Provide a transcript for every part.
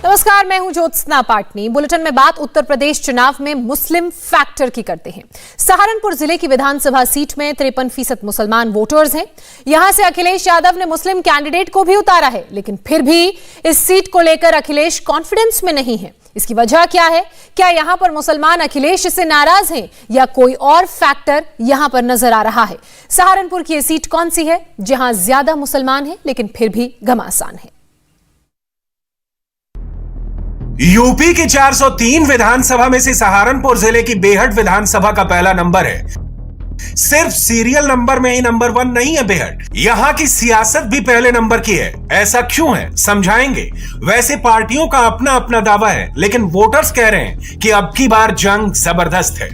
नमस्कार, मैं हूं ज्योत्सना पाटनी। बुलेटिन में बात उत्तर प्रदेश चुनाव में मुस्लिम फैक्टर की करते हैं। सहारनपुर जिले की विधानसभा सीट में 53% मुसलमान वोटर्स हैं। यहां से अखिलेश यादव ने मुस्लिम कैंडिडेट को भी उतारा है, लेकिन फिर भी इस सीट को लेकर अखिलेश कॉन्फिडेंस में नहीं है। इसकी वजह क्या है? क्या यहां पर मुसलमान अखिलेश से नाराज हैं या कोई और फैक्टर यहां पर नजर आ रहा है? सहारनपुर की ये सीट कौन सी है जहां ज्यादा मुसलमान हैं लेकिन फिर भी घमासान है? यूपी की 403 विधानसभा में से सहारनपुर जिले की बेहट विधानसभा का पहला नंबर है। सिर्फ सीरियल नंबर में ही नंबर 1 नहीं है बेहट, यहां की सियासत भी पहले नंबर की है। ऐसा क्यों है, समझाएंगे। वैसे पार्टियों का अपना अपना दावा है, लेकिन वोटर्स कह रहे हैं कि अब की बार जंग जबरदस्त है।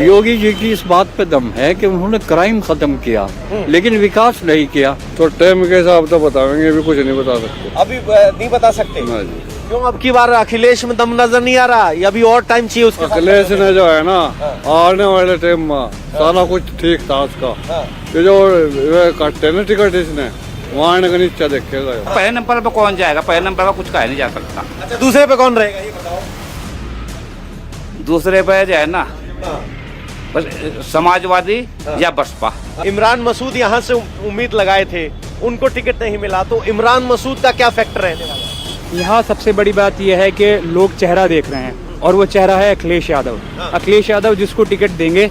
योगी जी की इस बात पे दम है कि उन्होंने क्राइम खत्म किया, लेकिन विकास नहीं किया। तो टाइम के हिसाब तो बताएंगे, अभी कुछ नहीं बता सकते। अभी नहीं बता सकते क्यों? अब की बार अखिलेश में दम नजर नहीं आ रहा या अभी और टाइम चाहिए उसके? अखिलेश ने जो है ना, आने वाले टाइम में सारा कुछ ठीक था उसका। ये जो काटते ना टिकट इसने, वहाँ का नीचा देखेगा। पहले नंबर पे कौन जाएगा? पहले नंबर पे कुछ कहा नहीं जा सकता। अच्छा, दूसरे पे कौन रहेगा ये बताओ? दूसरे पे जो है ना, बस समाजवादी या बसपा। इमरान मसूद यहाँ से उम्मीद लगाए थे, उनको टिकट नहीं मिला, तो इमरान मसूद का क्या फैक्टर रहने वाला? यहाँ सबसे बड़ी बात यह है कि लोग चेहरा देख रहे हैं और वो चेहरा है अखिलेश यादव। अखिलेश यादव जिसको टिकट देंगे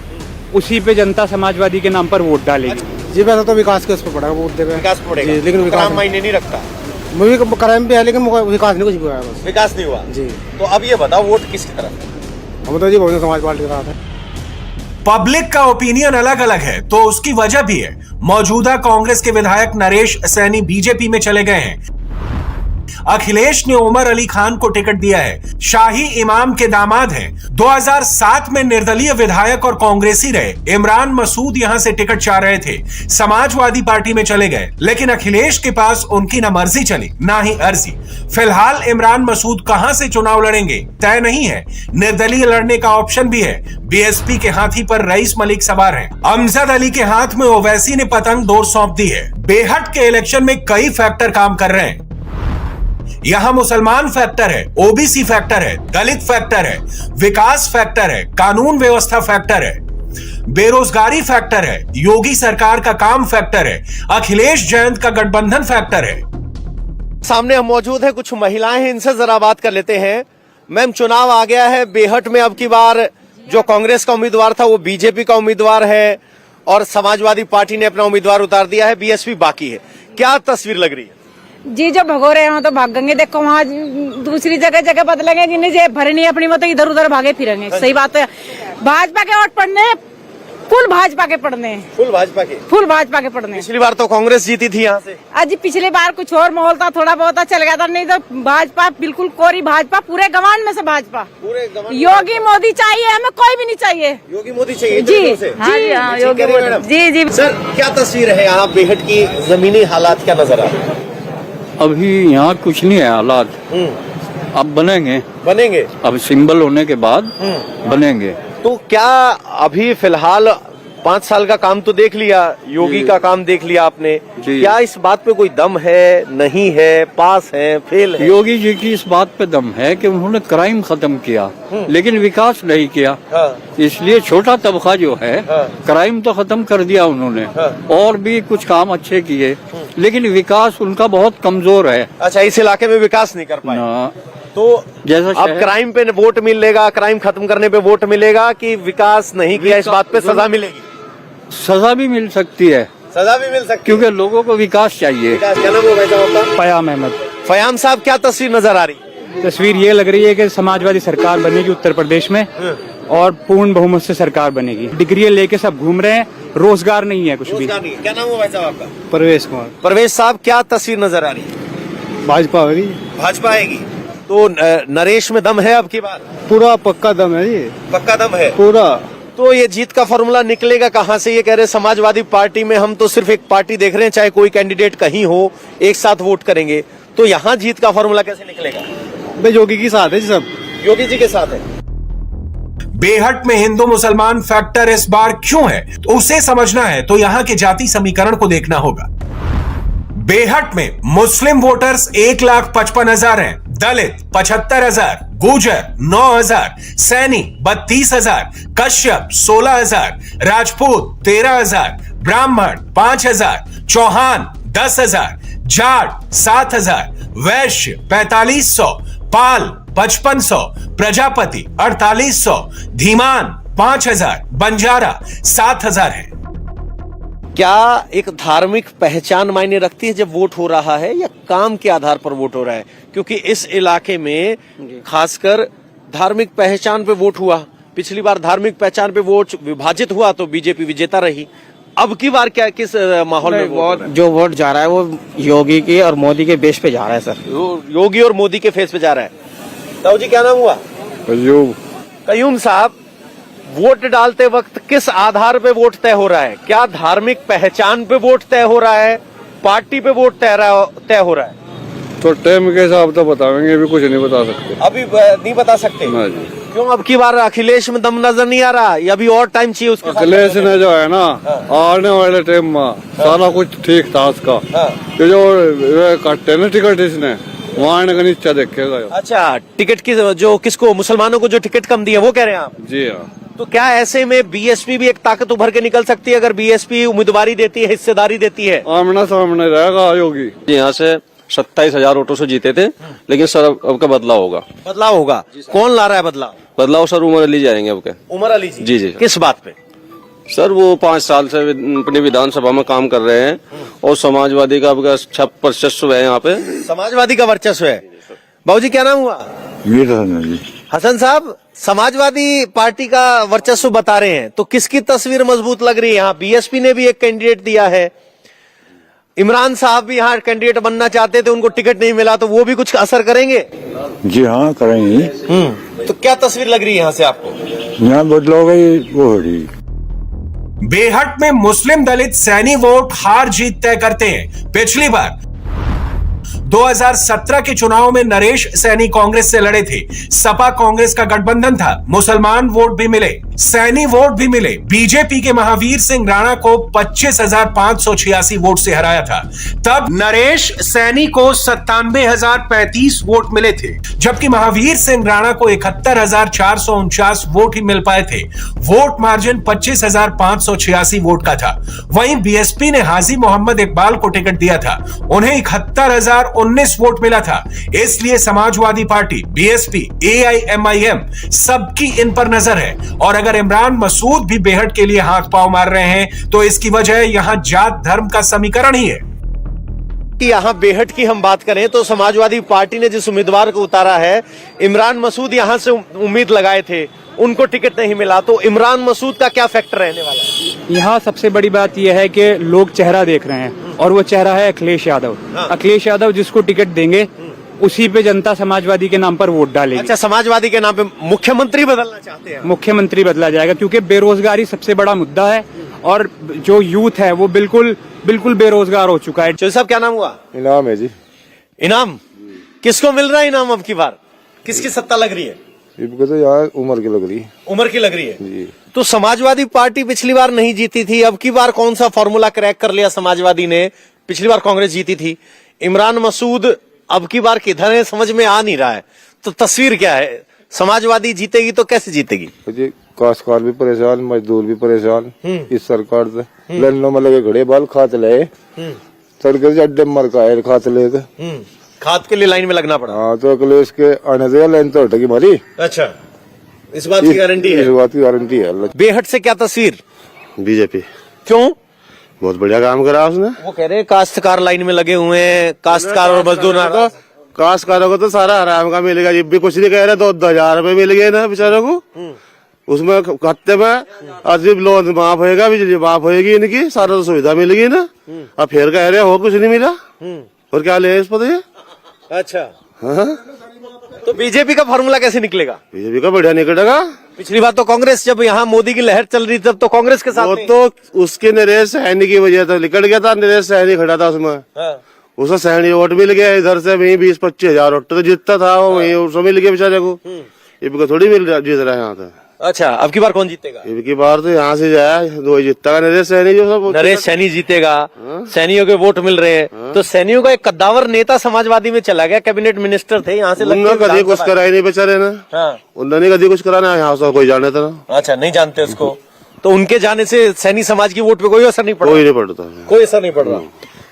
उसी पे जनता समाजवादी के नाम पर वोट डालेगी। जी वैसे तो विकास के उस पर पड़ेगा, वोट देगा। विकास पड़ेगा, लेकिन विकास मायने नहीं रखता। क्राइम भी है लेकिन विकास नहीं, कुछ भी हुआ। विकास नहीं हुआ जी। तो अब ये बताओ वोट किसकी तरफ? हम तो जी बहुजन समाज पार्टी के साथ है। पब्लिक का ओपिनियन अलग अलग है, तो उसकी वजह भी है। मौजूदा कांग्रेस के विधायक नरेश सैनी बीजेपी में चले गए हैं। अखिलेश ने उमर अली खान को टिकट दिया है, शाही इमाम के दामाद हैं। 2007 में निर्दलीय विधायक और कांग्रेसी रहे। इमरान मसूद यहां से टिकट चाह रहे थे, समाजवादी पार्टी में चले गए, लेकिन अखिलेश के पास उनकी न मर्जी चली ना ही अर्जी। फिलहाल इमरान मसूद कहां से चुनाव लड़ेंगे तय नहीं है। निर्दलीय लड़ने का ऑप्शन भी है। बीएसपी के हाथी पर रईस मलिक सवार हैं। अमजद अली के हाथ में ओवैसी ने पतंग दौड़ सौंप दी है। बेहट के इलेक्शन में कई फैक्टर काम कर रहे हैं। यहां मुसलमान फैक्टर है, ओबीसी फैक्टर है, दलित फैक्टर है, विकास फैक्टर है, कानून व्यवस्था फैक्टर है, बेरोजगारी फैक्टर है, योगी सरकार का काम फैक्टर है, अखिलेश जयंत का गठबंधन फैक्टर है। सामने हम मौजूद है, कुछ महिलाएं हैं, इनसे जरा बात कर लेते हैं। मैम, चुनाव आ गया है बेहट में। अब की बार जो कांग्रेस का उम्मीदवार था वो बीजेपी का उम्मीदवार है और समाजवादी पार्टी ने अपना उम्मीदवार उतार दिया है, बीएसपी बाकी है। क्या तस्वीर लग रही है? जी, जो भगोरे हैं तो भागेंगे। देखो वहाँ दूसरी जगह बदलेंगे, जिन्हें जेब भरनी है अपनी, वो तो इधर उधर भागे फिरेंगे। सही बात है। भाजपा के वोट पड़ने, फुल भाजपा के पड़ने, फुल भाजपा के पड़ने। पिछली बार तो कांग्रेस जीती थी यहाँ से। आज पिछली बार कुछ और माहौल था, थोड़ा बहुत चल गया था, नहीं तो भाजपा बिल्कुल कोरी भाजपा, पूरे गवांड में से भाजपा। योगी मोदी चाहिए हमें, कोई भी नहीं चाहिए। योगी मोदी चाहिए जी। योगी मोदी। जी। सर, क्या तस्वीर है यहाँ बेहट की? जमीनी हालात क्या नजर आ रहे हैं? अभी यहाँ कुछ नहीं है हालात। अब बनेंगे। अब सिंबल होने के बाद बनेंगे। तो क्या अभी फिलहाल 5 साल का काम तो देख लिया, योगी का काम देख लिया आपने, क्या इस बात पे कोई दम है, नहीं है, पास है, फेल है? योगी जी की इस बात पे दम है कि उन्होंने क्राइम खत्म किया, लेकिन विकास नहीं किया। इसलिए छोटा तबका जो है, क्राइम तो खत्म कर दिया उन्होंने, और भी कुछ काम अच्छे किए, लेकिन विकास उनका बहुत कमजोर है। अच्छा, इस इलाके में विकास नहीं कर पाए। तो जैसा अब क्राइम पे वोट मिलेगा, क्राइम खत्म करने पे वोट मिलेगा कि विकास नहीं किया इस बात पे सजा मिलेगी? सजा भी मिल सकती है। सजा भी मिल सकती है क्योंकि लोगों को विकास चाहिए। क्या नाम है भाई साहब आपका? फयाम अहमद। फयाम साहब, क्या तस्वीर नजर आ रही? तस्वीर ये लग रही है कि समाजवादी सरकार बनेगी उत्तर प्रदेश में और पूर्ण बहुमत से सरकार बनेगी। डिग्री लेके सब घूम रहे हैं, रोजगार नहीं है कुछ भी। क्या नाम है भाई साहब आपका? परवेश कुमार। परवेश साहब, क्या तस्वीर नजर आ रही है? भाजपा होगी। भाजपा आएगी। तो नरेश में दम है अब की बार? पूरा पक्का दम है जी। पक्का दम है पूरा। तो ये जीत का फॉर्मूला निकलेगा कहाँ से? ये कह रहे समाजवादी पार्टी में हम तो सिर्फ एक पार्टी देख रहे हैं, चाहे कोई कैंडिडेट कहीं हो, एक साथ वोट करेंगे। तो यहाँ जीत का फॉर्मूला कैसे निकलेगा? भाई योगी के साथ है जी, सब योगी जी के साथ है। बेहट में हिंदू मुसलमान फैक्टर इस बार क्यों है, तो उसे समझना है तो यहाँ के जाति समीकरण को देखना होगा। बेहट में मुस्लिम वोटर्स 1,55,000 हैं, दलित 75,000, गुर्जर 9,000, सैनी 32,000, कश्यप 16,000, राजपूत 13,000, ब्राह्मण 5,000, चौहान 10,000, जाट 7,000, वैश्य 4,500, पाल 5,500, प्रजापति 4,800, धीमान 5,000, बंजारा 7,000 है। क्या एक धार्मिक पहचान मायने रखती है जब वोट हो रहा है, या काम के आधार पर वोट हो रहा है? क्योंकि इस इलाके में खासकर धार्मिक पहचान पे वोट हुआ। पिछली बार धार्मिक पहचान पे वोट विभाजित हुआ तो बीजेपी विजेता रही। अब की बार क्या किस माहौल में वोट? जो वोट जा रहा है वो योगी की और मोदी के बेस पे जा रहा है सर। योगी और मोदी के फेस पे जा रहा है। ताऊ जी क्या नाम हुआ? कयूम साहब, वोट डालते वक्त किस आधार पे वोट तय हो रहा है? क्या धार्मिक पहचान पे वोट तय हो रहा है, पार्टी पे वोट तय हो रहा है? तो टाइम के हिसाब तो बताएंगे, अभी कुछ नहीं बता सकते। अभी नहीं बता सकते? हाँ जी। क्यों? अब की बार अखिलेश में दम नजर नहीं आ रहा, या अभी और टाइम चाहिए उसके? अखिलेश ने जो है ना, आने वाले टाइम में सारा कुछ ठीक था उसका। ये जो काटते ना टिकट इसने, वहाँ का नीचा देखेगा। अच्छा, टिकट की जो किसको, मुसलमानों को जो टिकट कम दी है वो कह रहे हैं आप? जी हाँ। तो क्या ऐसे में बीएसपी भी एक ताकत उभर के निकल सकती है अगर बीएसपी उम्मीदवारी देती है, हिस्सेदारी देती है? आमना सामने रहेगा योगी। यहाँ से 27,000 वोटों से जीते थे, लेकिन सर अब का बदलाव होगा। बदलाव होगा? कौन ला रहा है बदलाव? बदलाव सर उमर अली जाएंगे अब के। उमर अली जी? जी जी। किस बात पे? सर वो 5 साल से अपनी विधानसभा में काम कर रहे हैं और समाजवादी का अब का वर्चस्व है यहाँ पे। समाजवादी का वर्चस्व है। बाबूजी क्या नाम हुआ? हसन साहब, समाजवादी पार्टी का वर्चस्व बता रहे हैं, तो किसकी तस्वीर मजबूत लग रही है यहाँ? बीएसपी ने भी एक कैंडिडेट दिया है, इमरान साहब भी यहाँ कैंडिडेट बनना चाहते थे, उनको टिकट नहीं मिला, तो वो भी कुछ असर करेंगे? जी हाँ, करेंगे। तो क्या तस्वीर लग रही है यहाँ से आपको? यहाँ बदलाव वो हो रही। बेहट में मुस्लिम दलित सैनी वोट हार जीत तय करते हैं। पिछली बार 2017 के चुनाव में नरेश सैनी कांग्रेस से लड़े थे। सपा कांग्रेस का गठबंधन था। मुसलमान वोट भी मिले, सैनी वोट भी मिले। बीजेपी के महावीर सिंह राणा को 25,586 वोट से हराया था। तब नरेश सैनी को 97,035 वोट मिले थे, जबकि महावीर सिंह राणा को 71,449 वोट ही मिल पाए थे। वोट मार्जिन 25,586 वोट का था। वहीं बीएसपी ने हाजी मोहम्मद इकबाल को टिकट दिया था, उन्हें 71,019 वोट मिला था। इसलिए समाजवादी पार्टी, बीएसपी, एआईएमआईएम सबकी इन पर नजर है। और अगर इमरान मसूद भी बेहट के लिए हाथ पांव मार रहे हैं तो इसकी वजह यहां जात धर्म का समीकरण ही है। कि यहाँ बेहट की हम बात करें तो समाजवादी पार्टी ने जिस उम्मीदवार को उतारा है, इमरान मसूद यहाँ से उम्मीद लगाए थे, उनको टिकट नहीं मिला, तो इमरान मसूद का क्या फैक्टर रहने वाला है? यहाँ सबसे बड़ी बात यह है कि लोग चेहरा देख रहे हैं और वो चेहरा है अखिलेश यादव। अखिलेश यादव जिसको टिकट देंगे उसी पे जनता समाजवादी के नाम पर वोट डालेगी। अच्छा, समाजवादी के नाम पे मुख्यमंत्री बदलना चाहते हैं? मुख्यमंत्री बदला जाएगा क्योंकि बेरोजगारी सबसे बड़ा मुद्दा है और जो यूथ है वो बिल्कुल बेरोजगार हो चुका है। चौधरी साहब क्या नाम हुआ? इनाम है जी। इनाम किसको मिल रहा है? इनाम अब की बार किसकी सत्ता लग रही है? तो यार उम्र की लग रही है। उम्र की लग रही है जी। तो समाजवादी पार्टी पिछली बार नहीं जीती थी, अब की बार कौन सा फॉर्मूला क्रैक कर लिया समाजवादी ने? पिछली बार कांग्रेस जीती थी। इमरान मसूद अब की बार किधर है समझ में आ नहीं रहा है, तो तस्वीर क्या है? समाजवादी जीतेगी तो कैसे जीतेगी? जी, काश्तकार भी परेशान, मजदूर भी परेशान इस सरकार से। लड़नों में लगे घड़े बाल खात ले, सड़क से अड्डे मर का है खात ले, खाद के लिए लाइन में लगना पड़ा। हाँ, तो अखिलेश के आने से लाइन तो हटेगी हमारी। अच्छा, इस बात की गारंटी है? इस बात की गारंटी है। बेहट से क्या तस्वीर? बीजेपी। क्यों? बहुत बढ़िया काम करा उसने। वो कह रहे हैं काश्तकार लाइन में लगे हुए हैं, काश्तकार और मजदूर। तो काश्तकारों को तो सारा आराम का मिलेगा, ये भी कुछ नहीं कह रहे। 2,000 रुपए मिल गए ना बेचारों को, उसमें हफ्ते में अजीब लोन माफ होगा, बिजली माफ होगी, इनकी सारा तो सुविधा मिलेगी ना। अब फिर कह रहे और कुछ नहीं मिला, और क्या ले इस पता है? अच्छा, तो बीजेपी का फॉर्मूला कैसे निकलेगा? बीजेपी का बढ़िया निकलेगा। पिछली बार तो कांग्रेस, जब यहाँ मोदी की लहर चल रही तब तो कांग्रेस के साथ वो तो उसके नरेश सैनी की वजह से निकल गया था। नरेश सैनी खड़ा था उसमें, उसको सैनी वोट मिल गया। इधर से वही 20-25 हजार वोट तो जीतता था, वो वही उसको मिल गया बेचारे को। ये थोड़ी मिल रहा जीत रहा है यहाँ से। अच्छा, अब की बार कौन जीतेगा? इनकी बार तो यहाँ से जाए दो जीतता नरेश सैनी जो सब नरेश सैनी जीतेगा। सैनियों के वोट मिल रहे हैं तो सैनियों का एक कद्दावर नेता समाजवादी में चला गया, कैबिनेट मिनिस्टर थे, यहाँ से कभी कुछ करा ही नहीं बेचारे ने। उन्होंने कभी कुछ कराना यहाँ से कोई जाने था। अच्छा, नहीं जानते उसको, तो उनके जाने से सैनी समाज की वोट पे कोई असर नहीं पड़ रहा? कोई नहीं पड़ता, कोई असर नहीं पड़ रहा।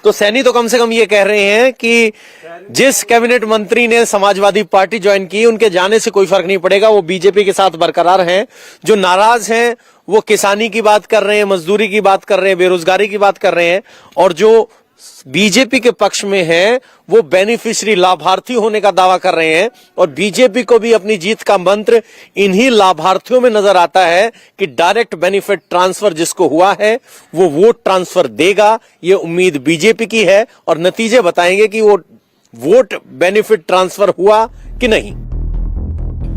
तो सैनी तो कम से कम ये कह रहे हैं कि जिस कैबिनेट मंत्री ने समाजवादी पार्टी ज्वाइन की उनके जाने से कोई फर्क नहीं पड़ेगा, वो बीजेपी के साथ बरकरार हैं। जो नाराज हैं वो किसानी की बात कर रहे हैं, मजदूरी की बात कर रहे हैं, बेरोजगारी की बात कर रहे हैं, और जो बीजेपी के पक्ष में है वो बेनिफिशियरी लाभार्थी होने का दावा कर रहे हैं। और बीजेपी को भी अपनी जीत का मंत्र इन्हीं लाभार्थियों में नजर आता है कि डायरेक्ट बेनिफिट ट्रांसफर जिसको हुआ है वो वोट ट्रांसफर देगा, ये उम्मीद बीजेपी की है। और नतीजे बताएंगे कि वो वोट बेनिफिट ट्रांसफर हुआ कि नहीं।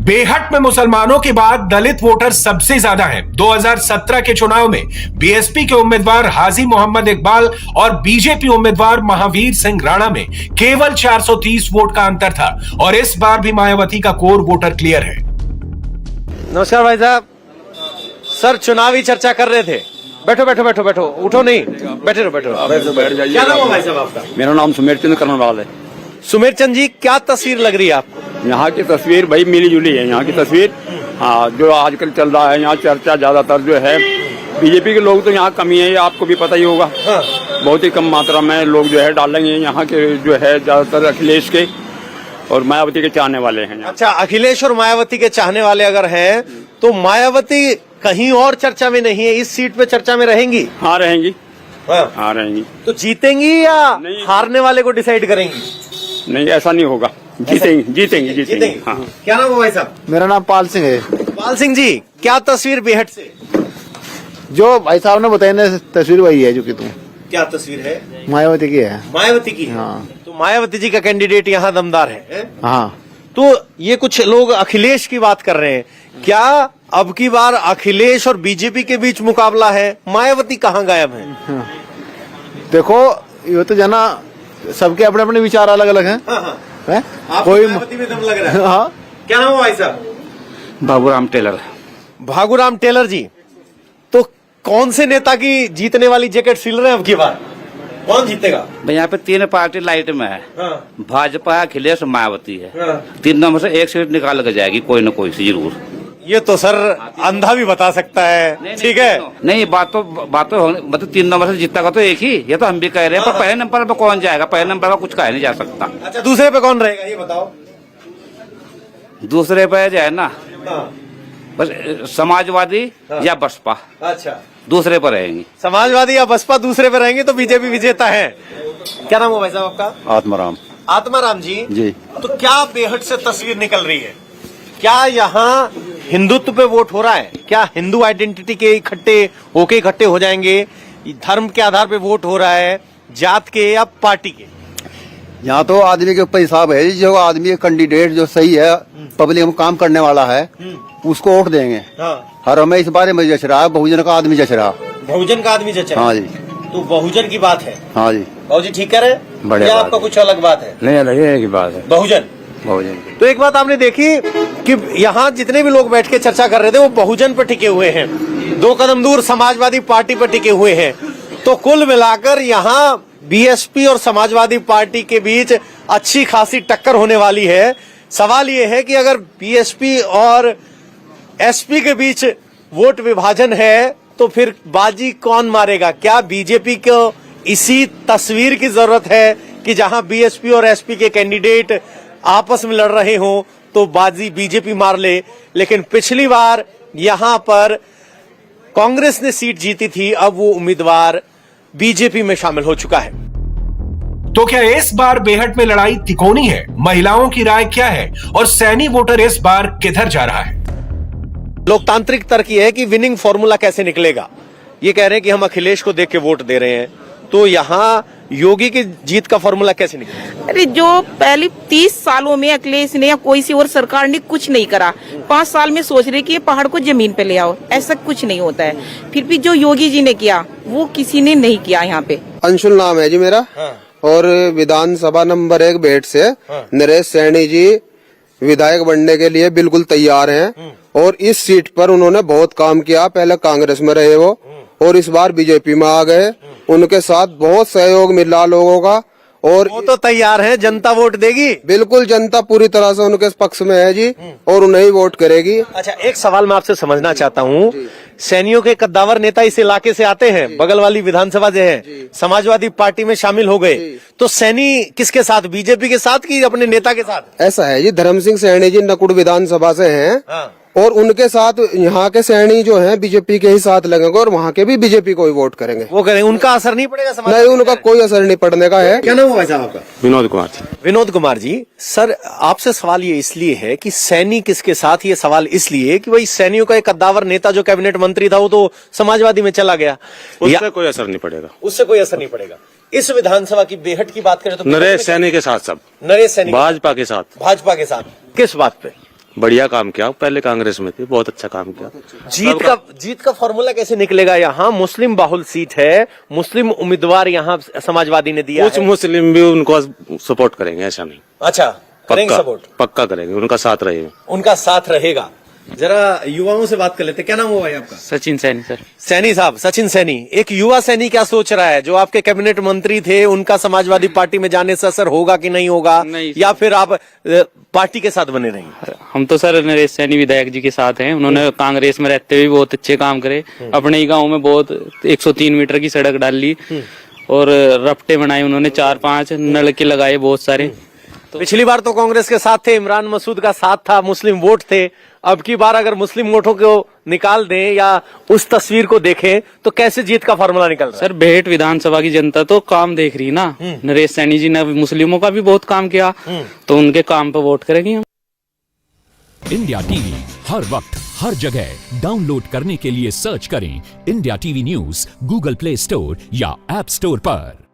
बेहट में मुसलमानों के बाद दलित वोटर सबसे ज्यादा हैं। 2017 के चुनाव में बीएसपी के उम्मीदवार हाजी मोहम्मद इकबाल और बीजेपी उम्मीदवार महावीर सिंह राणा में केवल 430 वोट का अंतर था और इस बार भी मायावती का कोर वोटर क्लियर है। नमस्कार भाई साहब। सर चुनावी चर्चा कर रहे थे, बैठो बैठो बैठो बैठो, उठो नहीं, बैठे रहो बैठो। क्या नाम है भाई साहब आपका? मेरा नाम सुमेर चंद कर्नवाल है। सुमेर चंद जी, क्या तस्वीर लग रही है आपको? यहाँ की तस्वीर भाई मिली जुली है। यहाँ की तस्वीर, हाँ, जो आजकल चल रहा है यहाँ चर्चा ज्यादातर जो है बीजेपी के लोग तो यहाँ कमी है, ये आपको भी पता ही होगा। हाँ। बहुत ही कम मात्रा में लोग जो है डालेंगे। यहाँ के जो है ज्यादातर अखिलेश के और मायावती के चाहने वाले हैं। अच्छा, अखिलेश और मायावती के चाहने वाले अगर हैं तो मायावती कहीं और चर्चा में नहीं है, इस सीट पे चर्चा में रहेंगी? हाँ रहेंगी। हाँ, हाँ रहेंगी। तो जीतेंगी या हारने वाले को डिसाइड करेंगी? नहीं, ऐसा नहीं होगा, जीतेंगे जीतेंगे जीतेंगे। हाँ। क्या नाम है भाई साहब? मेरा नाम पाल सिंह है। पाल सिंह जी, क्या तस्वीर बेहट से? जो भाई साहब ने बताया ना तस्वीर वही है जो कि तुम क्या तस्वीर है? मायावती की है। मायावती की? हाँ। तो मायावती जी का कैंडिडेट यहाँ दमदार है? हाँ। तो ये कुछ लोग अखिलेश की बात कर रहे हैं, क्या अब की बार अखिलेश और बीजेपी के बीच मुकाबला है? मायावती कहाँ गायब है? हाँ। देखो ये तो जना सबके अपने अपने विचार अलग अलग हैं। हाँ। है? कोई मायावती में दम लग रहा है? हाँ। क्या नाम है भाई साहब? बाबूराम टेलर। भागुराम टेलर जी, तो कौन से नेता की जीतने वाली जैकेट सिल रहे हैं अब की बार? कौन जीतेगा? भाई यहाँ पे 3 पार्टी लाइट में है। हाँ। भाजपा, अखिलेश, मायावती है। हाँ। 3 नंबर से एक सीट निकाल के जाएगी कोई न कोई सी जरूर। ये तो सर अंधा भी बता सकता है, ठीक है? नहीं, बात तो मतलब 3 नंबर से जीतेगा तो एक ही, ये तो हम भी कह रहे हैं। पर पहले नंबर पे कौन जाएगा? पहले नंबर पर कुछ कहा नहीं जा सकता। अच्छा, दूसरे पे कौन रहेगा ये बताओ? दूसरे पे जो है ना, बस समाजवादी या बसपा, अच्छा, दूसरे पर रहेंगी। समाजवादी या बसपा दूसरे पे रहेंगे तो बीजेपी विजेता है। क्या नाम है भाई साहब आपका? आत्माराम। आत्माराम जी, जी। तो क्या बेहट से तस्वीर निकल रही है? क्या यहाँ हिंदुत्व पे वोट हो रहा है? क्या हिंदू आइडेंटिटी के इकट्ठे हो जाएंगे? धर्म के आधार पे वोट हो रहा है, जात के या पार्टी के? यहाँ तो आदमी के ऊपर हिसाब है, जो आदमी कैंडिडेट जो सही है, पब्लिक में काम करने वाला है, उसको वोट देंगे। हाँ। और हमें इस बारे में जच रहा है, बहुजन का आदमी जच रहा। बहुजन का आदमी जच रहा? हाँ जी। तो बहुजन की बात है? हाँ जी। बाबूजी ठीक कह रहे हैं? बढ़िया या बात आपका है। कुछ अलग बात है? नहीं, अलग की बात है। बहुजन। तो एक बात आपने देखी कि यहाँ जितने भी लोग बैठ के चर्चा कर रहे थे वो बहुजन पर टिके हुए हैं, 2 कदम दूर समाजवादी पार्टी पर टिके हुए हैं। तो कुल मिलाकर यहाँ बीएसपी और समाजवादी पार्टी के बीच अच्छी खासी टक्कर होने वाली है। सवाल ये है कि अगर बीएसपी और एसपी के बीच वोट विभाजन है तो फिर बाजी कौन मारेगा? क्या बीजेपी को इसी तस्वीर की जरूरत है कि जहां बीएसपी और एसपी के कैंडिडेट आपस में लड़ रहे हों तो बाजी बीजेपी मार ले? लेकिन पिछली बार यहां पर कांग्रेस ने सीट जीती थी, अब वो उम्मीदवार बीजेपी में शामिल हो चुका है। तो क्या इस बार बेहट में लड़ाई तिकोनी है? महिलाओं की राय क्या है और सैनी वोटर इस बार किधर जा रहा है? लोकतांत्रिक तर्क ये है कि विनिंग फॉर्मूला कैसे निकलेगा। ये कह रहे हैं कि हम अखिलेश को देख के वोट दे रहे हैं, तो यहाँ योगी की जीत का फॉर्मूला कैसे निकलेगा? अरे जो पहले 30 सालों में अखिलेश ने या कोई सी और सरकार ने कुछ नहीं करा, 5 साल में सोच रहे कि ये पहाड़ को जमीन पे ले आओ, ऐसा कुछ नहीं होता है। फिर भी जो योगी जी ने किया वो किसी ने नहीं किया यहाँ पे। अंशुल नाम है जी मेरा। हाँ। और विधानसभा नंबर 1 बेट से नरेश सैनी जी विधायक बनने के लिए बिल्कुल तैयार हैं और इस सीट पर उन्होंने बहुत काम किया। पहले कांग्रेस में रहे वो और इस बार बीजेपी में आ गए। उनके साथ बहुत सहयोग मिला लोगों का और वो तो तैयार है, जनता वोट देगी। बिल्कुल जनता पूरी तरह से उनके पक्ष में है जी और उन्हें ही वोट करेगी। अच्छा, एक सवाल मैं आपसे समझना चाहता हूँ, सैनियों के कद्दावर नेता इस इलाके से आते हैं, बगल वाली विधानसभा जो है समाजवादी पार्टी में शामिल हो गए, तो सैनी किसके साथ, बीजेपी के साथ कि अपने नेता के साथ? ऐसा है जी, धर्म सिंह सैनी जी नकुड़ विधानसभा से हैं और उनके साथ यहाँ के सैनी जो हैं बीजेपी के ही साथ लगेंगे और वहाँ के भी बीजेपी को ही वोट करेंगे। वो करेंगे, उनका असर नहीं पड़ेगा समाज? नहीं, उनका कोई असर नहीं पड़ने का है। क्या नाम है भाई साहब आपका? विनोद कुमार। विनोद कुमार जी, सर आपसे सवाल ये इसलिए है कि सैनी किसके साथ, ये सवाल इसलिए कि भाई सैनियों का एक कद्दावर नेता जो कैबिनेट मंत्री था वो तो समाजवादी में चला गया, उससे कोई असर नहीं पड़ेगा। उससे कोई असर नहीं पड़ेगा। इस विधानसभा की बेहट की बात करें तो नरेश सैनी के साथ, सब नरेश सैनी भाजपा के साथ। भाजपा के साथ किस बात पे? बढ़िया काम किया, पहले कांग्रेस में थे, बहुत अच्छा काम किया। जीत का फॉर्मूला कैसे निकलेगा? यहाँ मुस्लिम बाहुल सीट है, मुस्लिम उम्मीदवार यहाँ समाजवादी ने दिया कुछ मुस्लिम भी उनको सपोर्ट करेंगे, ऐसा नहीं। अच्छा, करेंगे सपोर्ट? पक्का करेंगे, उनका साथ रहेगा। उनका साथ रहेगा। जरा युवाओं से बात कर लेते, क्या नाम हुआ भाई आपका? सचिन सैनी सर। सैनी साहब, सचिन सैनी, एक युवा सैनी क्या सोच रहा है? जो आपके कैबिनेट मंत्री थे, उनका समाजवादी पार्टी में जाने से असर होगा कि नहीं होगा, या फिर आप पार्टी के साथ बने रहेंगे? हम तो सर नरेश सैनी विधायक जी के साथ हैं। उन्होंने कांग्रेस में रहते हुए बहुत अच्छे काम करे। अपने ही गाँव में बहुत 103 मीटर की सड़क डाल ली और रपटे बनाए उन्होंने, 4-5 नलके लगाए बहुत सारे। पिछली बार तो कांग्रेस के साथ थे, इमरान मसूद का साथ था, मुस्लिम वोट थे। अब की बार अगर मुस्लिम वोटों को निकाल दें या उस तस्वीर को देखें तो कैसे जीत का फॉर्मूला निकल रहा है? सर बेहट विधानसभा की जनता तो काम देख रही ना। नरेश सैनी जी ने मुस्लिमों का भी बहुत काम किया, तो उनके काम पर वोट करेंगे हम। इंडिया टीवी हर वक्त हर जगह डाउनलोड करने के लिए सर्च करें India TV news Google play store या ऐप स्टोर पर।